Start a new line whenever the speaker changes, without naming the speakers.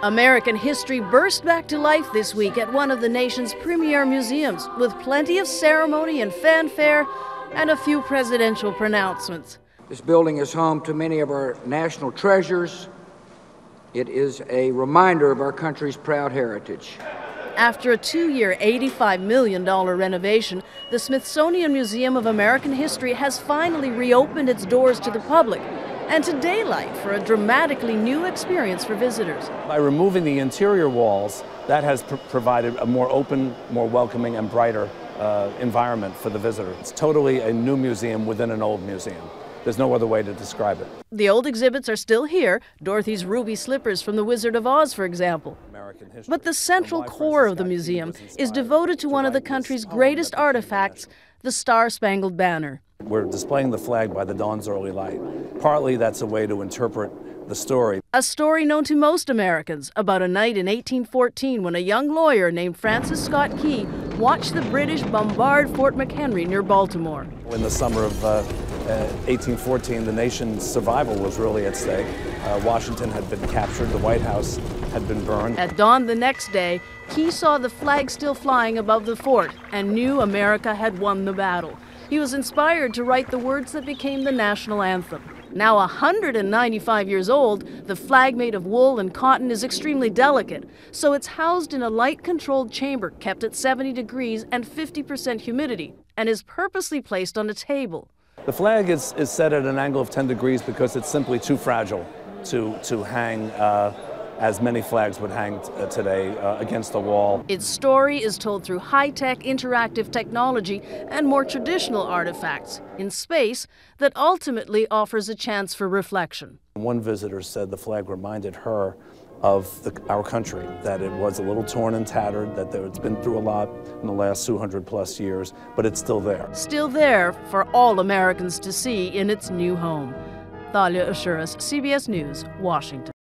American history burst back to life this week at one of the nation's premier museums, with plenty of ceremony and fanfare and a few presidential pronouncements.
This building is home to many of our national treasures. It is a reminder of our country's proud heritage.
After a 2-year, $85 million renovation, the Smithsonian Museum of American History has finally reopened its doors to the public and to daylight for a dramatically new experience for visitors.
By removing the interior walls, that has provided a more open, more welcoming and brighter environment for the visitor. It's totally a new museum within an old museum. There's no other way to describe it.
The old exhibits are still here, Dorothy's ruby slippers from The Wizard of Oz, for example. But the central core of the museum is devoted to one of the country's greatest artifacts, the Star-Spangled Banner.
We're displaying the flag by the dawn's early light. Partly that's a way to interpret the story.
A story known to most Americans about a night in 1814 when a young lawyer named Francis Scott Key watched the British bombard Fort McHenry near Baltimore.
In the summer of 1814, the nation's survival was really at stake. Washington had been captured, the White House had been burned.
At dawn the next day, Key saw the flag still flying above the fort and knew America had won the battle. He was inspired to write the words that became the national anthem. Now 195 years old, the flag made of wool and cotton is extremely delicate, so it's housed in a light-controlled chamber kept at 70 degrees and 50% humidity, and is purposely placed on a table.
The flag is set at an angle of 10 degrees because it's simply too fragile to hang as many flags would hang today against a wall.
Its story is told through high-tech interactive technology and more traditional artifacts in space that ultimately offers a chance for reflection.
One visitor said the flag reminded her of our country, that it was a little torn and tattered, that it's been through a lot in the last 200+ years, but it's still there.
Still there for all Americans to see in its new home. Thalia Assuras, CBS News, Washington.